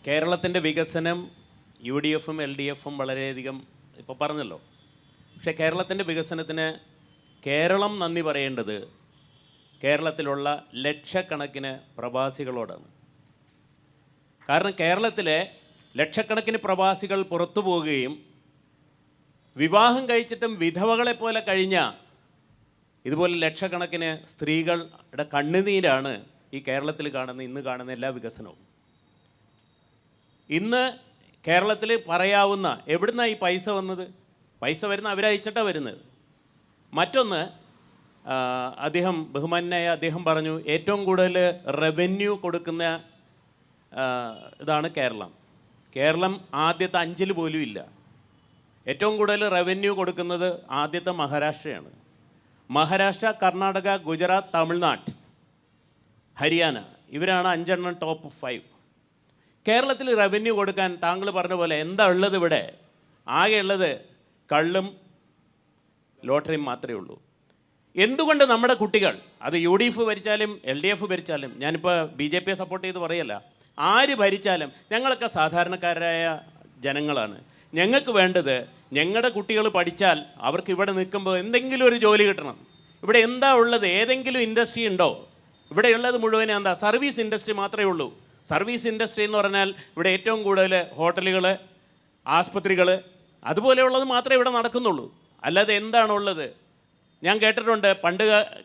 കേരളത്തിൻ്റെ വികസനം U D എഫും എൽ ഡി എഫും വളരെയധികം ഇപ്പോൾ പറഞ്ഞല്ലോ. പക്ഷേ കേരളത്തിൻ്റെ വികസനത്തിന് കേരളം നന്ദി പറയേണ്ടത് കേരളത്തിലുള്ള ലക്ഷക്കണക്കിന് പ്രവാസികളോടാണ്. കാരണം കേരളത്തിലെ ലക്ഷക്കണക്കിന് പ്രവാസികൾ പുറത്തു പോവുകയും വിവാഹം കഴിച്ചിട്ടും വിധവകളെ പോലെ കഴിഞ്ഞ ഇതുപോലെ ലക്ഷക്കണക്കിന് സ്ത്രീകളുടെ കണ്ണുനീരാണ് ഈ കേരളത്തിൽ ഇന്ന് കാണുന്ന എല്ലാ വികസനവും. ഇന്ന് കേരളത്തിൽ പറയാവുന്ന എവിടുന്നാണ് ഈ പൈസ വന്നത്? പൈസ വരുന്ന അവരയച്ചിട്ടാണ് വരുന്നത്. മറ്റൊന്ന്, ബഹുമാന്യനായ അദ്ദേഹം പറഞ്ഞു ഏറ്റവും കൂടുതൽ റവന്യൂ കൊടുക്കുന്ന ഇതാണ് കേരളം. കേരളം ആദ്യത്തെ 5 പോലും ഇല്ല. ഏറ്റവും കൂടുതൽ റവന്യൂ കൊടുക്കുന്നത് ആദ്യത്തെ മഹാരാഷ്ട്രയാണ്. മഹാരാഷ്ട്ര, കർണാടക, ഗുജറാത്ത്, തമിഴ്നാട്, ഹരിയാന, ഇവരാണ് 5 ടോപ്പ് 5. കേരളത്തിൽ റവന്യൂ കൊടുക്കാൻ താങ്കൾ പറഞ്ഞ പോലെ എന്താ ഉള്ളത്? ഇവിടെ ആകെ ഉള്ളത് കള്ളും ലോട്ടറിയും മാത്രമേ ഉള്ളൂ. എന്തുകൊണ്ട് നമ്മുടെ കുട്ടികൾ, അത് യു ഡി എഫ് ഭരിച്ചാലും എൽ ഡി എഫ് ഭരിച്ചാലും, ഞാനിപ്പോൾ BJP സപ്പോർട്ട് ചെയ്ത് പറയല്ല, ആര് ഭരിച്ചാലും ഞങ്ങളൊക്കെ സാധാരണക്കാരായ ജനങ്ങളാണ്. ഞങ്ങൾക്ക് വേണ്ടത് ഞങ്ങളുടെ കുട്ടികൾ പഠിച്ചാൽ അവർക്ക് ഇവിടെ നിൽക്കുമ്പോൾ എന്തെങ്കിലും ഒരു ജോലി കിട്ടണം. ഇവിടെ എന്താ ഉള്ളത്? ഏതെങ്കിലും ഇൻഡസ്ട്രി ഉണ്ടോ? ഇവിടെ ഉള്ളത് മുഴുവൻ എന്താ? സർവീസ് ഇൻഡസ്ട്രി മാത്രമേ ഉള്ളൂ. സർവീസ് ഇൻഡസ്ട്രി എന്ന് പറഞ്ഞാൽ ഇവിടെ ഏറ്റവും കൂടുതൽ ഹോട്ടലുകൾ, ആസ്പത്രികൾ, അതുപോലെയുള്ളത് മാത്രമേ ഇവിടെ നടക്കുന്നുള്ളൂ. അല്ലാതെ എന്താണുള്ളത്? ഞാൻ കേട്ടിട്ടുണ്ട് പണ്ട്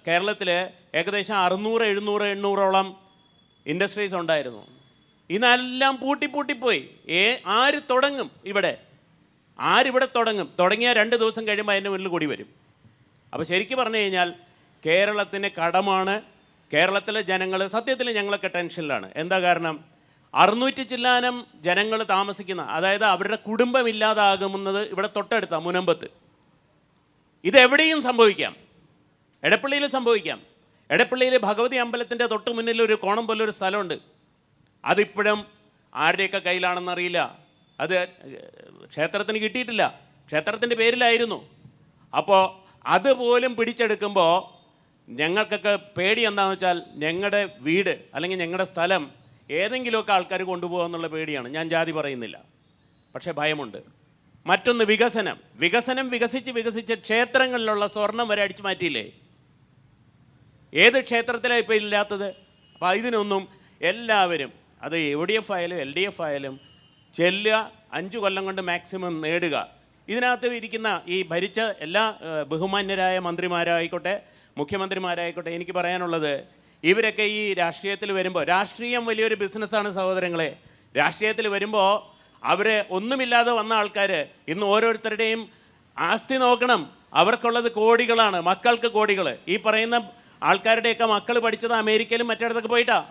കേരളത്തിൽ ഏകദേശം 600, 700, 800ഓളം ഇൻഡസ്ട്രീസ് ഉണ്ടായിരുന്നു. ഇന്നെല്ലാം പൂട്ടിപ്പോയി. ആര് തുടങ്ങും ഇവിടെ? ആരിവിടെ തുടങ്ങും? തുടങ്ങിയ 2 ദിവസം കഴിയുമ്പോൾ അതിൻ്റെ മുന്നിൽ കൂടി വരും. അപ്പോൾ ശരിക്കും പറഞ്ഞു കഴിഞ്ഞാൽ കേരളത്തിന് കടമാണ്. കേരളത്തിലെ ജനങ്ങൾ സത്യത്തിൽ ഞങ്ങളൊക്കെ ടെൻഷനിലാണ്. എന്താ കാരണം? 600 ചില്ലാനം ജനങ്ങൾ താമസിക്കുന്ന, അതായത് അവരുടെ കുടുംബം ഇല്ലാതാകുന്നത് ഇവിടെ തൊട്ടടുത്ത മുനമ്പത്ത്. ഇതെവിടെയും സംഭവിക്കാം. എടപ്പള്ളിയിൽ സംഭവിക്കാം. എടപ്പള്ളിയിൽ ഭഗവതി അമ്പലത്തിൻ്റെ തൊട്ട് മുന്നിൽ ഒരു കോണം പോലൊരു സ്ഥലമുണ്ട്. അതിപ്പോഴും ആരുടെയൊക്കെ കയ്യിലാണെന്നറിയില്ല. അത് ക്ഷേത്രത്തിന് കിട്ടിയിട്ടില്ല, ക്ഷേത്രത്തിൻ്റെ പേരിലായിരുന്നു. അപ്പോൾ അതുപോലും പിടിച്ചെടുക്കുമ്പോൾ ഞങ്ങൾക്കൊക്കെ പേടി എന്താണെന്ന് വെച്ചാൽ ഞങ്ങളുടെ വീട് അല്ലെങ്കിൽ ഞങ്ങളുടെ സ്ഥലം ഏതെങ്കിലുമൊക്കെ ആൾക്കാർ കൊണ്ടുപോകുമെന്നുള്ള പേടിയാണ്. ഞാൻ ജാതി പറയുന്നില്ല, പക്ഷേ ഭയമുണ്ട്. മറ്റൊന്ന് വികസനം വികസിച്ച് ക്ഷേത്രങ്ങളിലുള്ള സ്വർണം വരെ അടിച്ചു മാറ്റിയില്ലേ? ഏത് ക്ഷേത്രത്തിലാണ് ഇപ്പോൾ ഇല്ലാത്തത്? അപ്പോൾ ഇതിനൊന്നും എല്ലാവരും, അത് UDF ആയാലും LDF ആയാലും, ചെല്ലുക, 5 കൊല്ലം കൊണ്ട് മാക്സിമം നേടുക. ഇതിനകത്ത് ഇരിക്കുന്ന ഈ ഭരിച്ച എല്ലാ ബഹുമാന്യരായ മന്ത്രിമാരായിക്കോട്ടെ, മുഖ്യമന്ത്രിമാരായിക്കോട്ടെ, എനിക്ക് പറയാനുള്ളത് ഇവരൊക്കെ ഈ രാഷ്ട്രീയത്തിൽ വരുമ്പോൾ, രാഷ്ട്രീയം വലിയൊരു ബിസിനസ്സാണ് സഹോദരങ്ങളെ. രാഷ്ട്രീയത്തിൽ വരുമ്പോൾ അവരെ ഒന്നുമില്ലാതെ വന്ന ആൾക്കാർ ഇന്ന് ഓരോരുത്തരുടെയും ആസ്തി നോക്കണം. അവർക്കുള്ളത് കോടികളാണ്, മക്കൾക്ക് കോടികൾ. ഈ പറയുന്ന ആൾക്കാരുടെയൊക്കെ മക്കൾ പഠിച്ചത് അമേരിക്കയിലും മറ്റിടത്തൊക്കെ പോയിട്ടാണ്.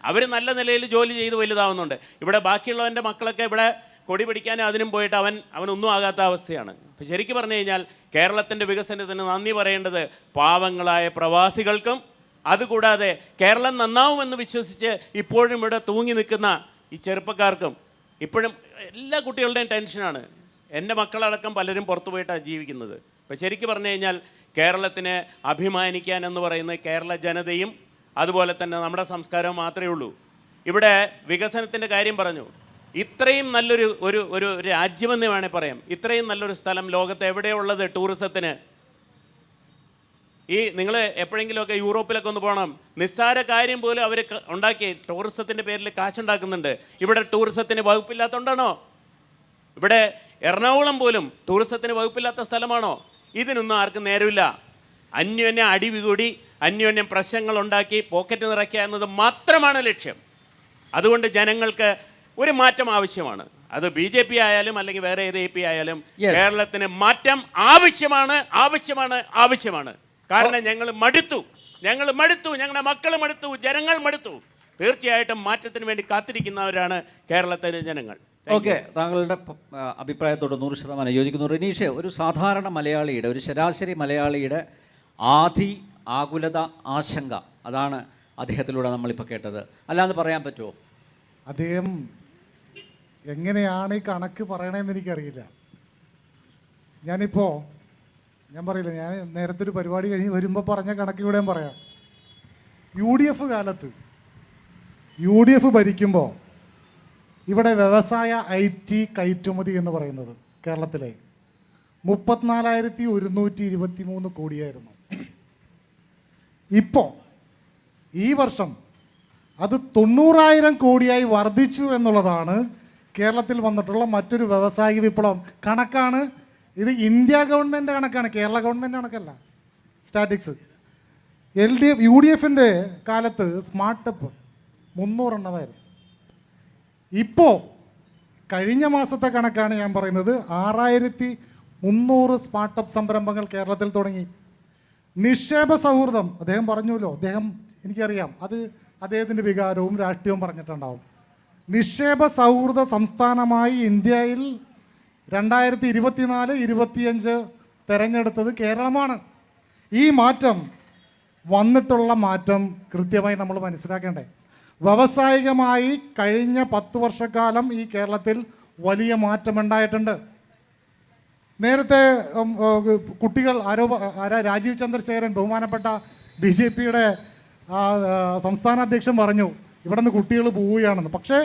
അവർ നല്ല നിലയിൽ ജോലി ചെയ്ത് വലുതാവുന്നുണ്ട്. ഇവിടെ ബാക്കിയുള്ളവൻ്റെ മക്കളൊക്കെ ഇവിടെ കൊടി പിടിക്കാനും അതിനും പോയിട്ട് അവനൊന്നും ആകാത്ത അവസ്ഥയാണ്. അപ്പം ശരിക്കും പറഞ്ഞു കഴിഞ്ഞാൽ കേരളത്തിൻ്റെ വികസനത്തിന് നന്ദി പറയേണ്ടത് പാവങ്ങളായ പ്രവാസികൾക്കും, അതുകൂടാതെ കേരളം നന്നാവുമെന്ന് വിശ്വസിച്ച് ഇപ്പോഴും ഇവിടെ തൂങ്ങി നിൽക്കുന്ന ഈ ചെറുപ്പക്കാർക്കും. ഇപ്പോഴും എല്ലാ കുട്ടികളുടെയും ടെൻഷനാണ്. എൻ്റെ മക്കളടക്കം പലരും പുറത്തു പോയിട്ടാണ് ജീവിക്കുന്നത്. അപ്പോൾ ശരിക്കും പറഞ്ഞു കഴിഞ്ഞാൽ കേരളത്തിന് അഭിമാനിക്കാൻ എന്ന് പറയുന്നത് കേരള ജനതയും അതുപോലെ തന്നെ നമ്മുടെ സംസ്കാരവും മാത്രമേ ഉള്ളൂ. ഇവിടെ വികസനത്തിൻ്റെ കാര്യം പറഞ്ഞു. ഇത്രയും നല്ലൊരു ഒരു രാജ്യമെന്ന് വേണേൽ പറയാം. ഇത്രയും നല്ലൊരു സ്ഥലം ലോകത്ത് എവിടെയുള്ളത് ടൂറിസത്തിന്? ഈ നിങ്ങൾ എപ്പോഴെങ്കിലുമൊക്കെ യൂറോപ്പിലൊക്കെ ഒന്ന് പോകണം. നിസ്സാര കാര്യം പോലും അവർ ഉണ്ടാക്കി ടൂറിസത്തിൻ്റെ പേരിൽ കാശുണ്ടാക്കുന്നുണ്ട്. ഇവിടെ ടൂറിസത്തിന് വകുപ്പില്ലാത്തതുകൊണ്ടാണോ? ഇവിടെ എറണാകുളം പോലും ടൂറിസത്തിന് വകുപ്പില്ലാത്ത സ്ഥലമാണോ? ഇതിനൊന്നും ആർക്കും നേരമില്ല. അന്യോന്യം അടിപികൂടി, അന്യോന്യം പ്രശ്നങ്ങളുണ്ടാക്കി പോക്കറ്റ് നിറയ്ക്കുക എന്നത് മാത്രമാണ് ലക്ഷ്യം. അതുകൊണ്ട് ജനങ്ങൾക്ക് ഒരു മാറ്റം ആവശ്യമാണ്. അത് BJP ആയാലും അല്ലെങ്കിൽ വേറെ ഏത് AP ആയാലും കേരളത്തിന് മാറ്റം ആവശ്യമാണ്. കാരണം ഞങ്ങൾ മടുത്തു, ഞങ്ങളുടെ മക്കൾ മടുത്തു, ജനങ്ങൾ മടുത്തു. തീർച്ചയായിട്ടും മാറ്റത്തിന് വേണ്ടി കാത്തിരിക്കുന്നവരാണ് കേരളത്തിലെ ജനങ്ങൾ. ഓക്കെ, താങ്കളുടെ അഭിപ്രായത്തോട് 100% യോജിക്കുന്നു. റിനീഷ്, ഒരു സാധാരണ മലയാളിയുടെ, ഒരു ശരാശരി മലയാളിയുടെ ആകുലത, ആശങ്ക, അതാണ് അദ്ദേഹത്തിലൂടെ നമ്മളിപ്പോൾ കേട്ടത്. അല്ലാതെ പറയാൻ പറ്റുമോ? അദ്ദേഹം എങ്ങനെയാണ് ഈ കണക്ക് പറയണമെന്ന് എനിക്കറിയില്ല. ഞാൻ പറയില്ല, ഞാൻ നേരത്തെ ഒരു പരിപാടി കഴിഞ്ഞ് വരുമ്പോൾ പറഞ്ഞ കണക്ക് ഇവിടെ പറയാം. UDF കാലത്ത് UDF ഭരിക്കുമ്പോൾ ഇവിടെ വ്യവസായ IT കയറ്റുമതി എന്ന് പറയുന്നത് കേരളത്തിലെ 34,123 കോടിയായിരുന്നു. ഇപ്പോൾ ഈ വർഷം അത് 90,000 കോടിയായി വർദ്ധിച്ചു എന്നുള്ളതാണ് കേരളത്തിൽ വന്നിട്ടുള്ള മറ്റൊരു വ്യവസായിക വിപ്ലവം. കണക്കാണ് ഇത്, ഇന്ത്യ ഗവൺമെൻറ് കണക്കാണ്, കേരള ഗവൺമെൻറ് കണക്കല്ല. സ്റ്റാറ്റിക്സ് UDFൻ്റെ കാലത്ത് സ്മാർട്ടപ്പ് 300 എണ്ണമായിരുന്നു. ഇപ്പോൾ കഴിഞ്ഞ മാസത്തെ കണക്കാണ് ഞാൻ പറയുന്നത്, 6,300 സ്മാർട്ടപ്പ് സംരംഭങ്ങൾ കേരളത്തിൽ തുടങ്ങി. നിക്ഷേപ സൗഹൃദം അദ്ദേഹം പറഞ്ഞല്ലോ, എനിക്കറിയാം, അത് അദ്ദേഹത്തിൻ്റെ വികാരവും രാഷ്ട്രീയവും പറഞ്ഞിട്ടുണ്ടാവും. നിക്ഷേപ സൗഹൃദ സംസ്ഥാനമായി ഇന്ത്യയിൽ 2024-25 തിരഞ്ഞെടുത്തത് കേരളമാണ്. ഈ മാറ്റം വന്നിട്ടുള്ള മാറ്റം കൃത്യമായി നമ്മൾ മനസ്സിലാക്കേണ്ടേ. വ്യാവസായികമായി കഴിഞ്ഞ 10 വർഷക്കാലം ഈ കേരളത്തിൽ വലിയ മാറ്റമുണ്ടായിട്ടുണ്ട്. നേരത്തെ കുട്ടികൾ രാജീവ് ചന്ദ്രശേഖരൻ, ബഹുമാനപ്പെട്ട BJPയുടെ സംസ്ഥാന അധ്യക്ഷൻ പറഞ്ഞു ഇവിടെ നിന്ന് കുട്ടികൾ പോവുകയാണെന്ന്. പക്ഷേ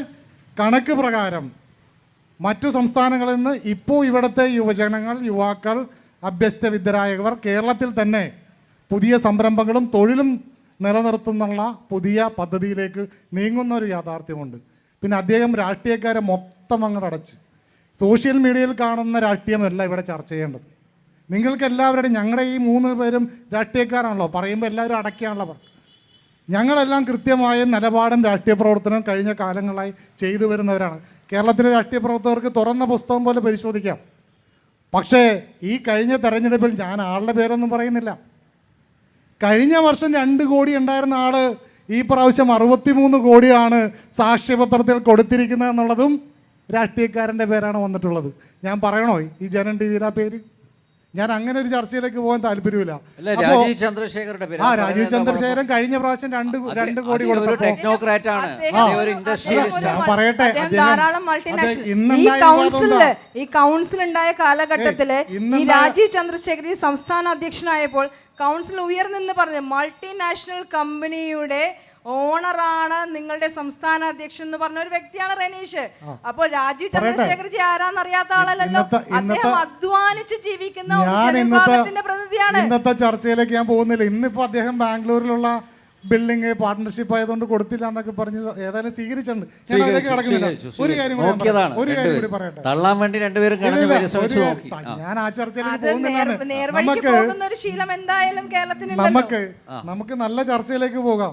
കണക്ക് പ്രകാരം മറ്റു സംസ്ഥാനങ്ങളിൽ നിന്ന് ഇപ്പോൾ ഇവിടുത്തെ യുവാക്കൾ അഭ്യസ്തവിദ്യരായവർ കേരളത്തിൽ തന്നെ പുതിയ സംരംഭങ്ങളും തൊഴിലും നിലനിർത്തുന്നുള്ള പുതിയ പദ്ധതിയിലേക്ക് നീങ്ങുന്ന ഒരു യാഥാർത്ഥ്യമുണ്ട്. പിന്നെ അദ്ദേഹം രാഷ്ട്രീയക്കാരെ മൊത്തം അങ്ങോട്ട് അടച്ച് സോഷ്യൽ മീഡിയയിൽ കാണുന്ന രാഷ്ട്രീയമല്ല ഇവിടെ ചർച്ച ചെയ്യേണ്ടത്. നിങ്ങൾക്ക് എല്ലാവരുടെയും, ഞങ്ങളുടെ ഈ 3 പേരും രാഷ്ട്രീയക്കാരാണല്ലോ, പറയുമ്പോൾ എല്ലാവരും അടക്കിയാണല്ലോ പറയും. ഞങ്ങളെല്ലാം കൃത്യമായ നിലപാടും രാഷ്ട്രീയ പ്രവർത്തനം കഴിഞ്ഞ കാലങ്ങളായി ചെയ്തു വരുന്നവരാണ്. കേരളത്തിലെ രാഷ്ട്രീയ പ്രവർത്തകർക്ക് തുറന്ന പുസ്തകം പോലെ പരിശോധിക്കാം. പക്ഷേ ഈ കഴിഞ്ഞ തെരഞ്ഞെടുപ്പിൽ ഞാൻ ആളുടെ പേരൊന്നും പറയുന്നില്ല. കഴിഞ്ഞ വർഷം 2 കോടി ഉണ്ടായിരുന്ന ആൾ ഈ പ്രാവശ്യം 63 കോടിയാണ് സാക്ഷ്യപത്രത്തിൽ കൊടുത്തിരിക്കുന്നത് എന്നുള്ളതും രാഷ്ട്രീയക്കാരൻ്റെ പേരാണ് വന്നിട്ടുള്ളത്. ഞാൻ പറയണോ ഈ ജനൻ TVയിലെ പേര്? ഞാൻ അങ്ങനെ ഒരു ചർച്ചയിലേക്ക് പോകാൻ താല്പര്യമില്ല. രാജീവ് ചന്ദ്രശേഖരന്റെ പേര്. രാജീവ് ചന്ദ്രശേഖരൻ കഴിഞ്ഞ പ്രാവശ്യം 2 കോടി കൊടുത്തു. ടെക്നോക്രാറ്റാണ്, ഒരു ഇൻഡസ്ട്രിയലിസ്റ്റ്. പറയട്ടെ, ഈ കൗൺസിൽ ഉണ്ടായ കാലഘട്ടത്തില് ഈ രാജീവ് ചന്ദ്രശേഖർ ഈ സംസ്ഥാന അധ്യക്ഷനായപ്പോൾ കൗൺസിൽ ഉയർന്നെന്ന് പറഞ്ഞ് മൾട്ടിനാഷണൽ കമ്പനിയുടെ ഓണറാണ് നിങ്ങളുടെ സംസ്ഥാന അധ്യക്ഷൻ എന്ന് പറഞ്ഞ ഒരു വ്യക്തിയാണ് റെനീഷ്. അപ്പൊ രാജീവ് ചന്ദ്രശേഖർജി ആരാന്ന് അറിയാത്ത ആളല്ലല്ലോ. അദ്ദേഹം അധ്വാനിച്ച് ജീവിക്കുന്ന വിഭാഗത്തിന്റെ പ്രതിനിധിയാണ്. ഇന്നത്തെ ചർച്ചയിലേക്ക് ഞാൻ പോകുന്നില്ല. ഇന്നിപ്പോ അദ്ദേഹം ബാംഗ്ലൂരിലുള്ള ബിൽഡിംഗ് പാർട്ണർഷിപ്പ് ആയതുകൊണ്ട് കൊടുത്തില്ല എന്നൊക്കെ പറഞ്ഞ് ഏതായാലും സ്വീകരിച്ചിട്ടുണ്ട്. ഞാൻ അതിലേക്ക് കടക്കുന്നില്ല. ഒരു കാര്യം കൂടി പറയട്ടെ. തള്ളാൻ വേണ്ടി രണ്ടുപേരും ഞാൻ ആ ചർച്ചയിലേക്ക് പോകുന്നില്ല. ശീലം എന്തായാലും കേരളത്തിന് നമുക്ക് നല്ല ചർച്ചയിലേക്ക് പോകാം.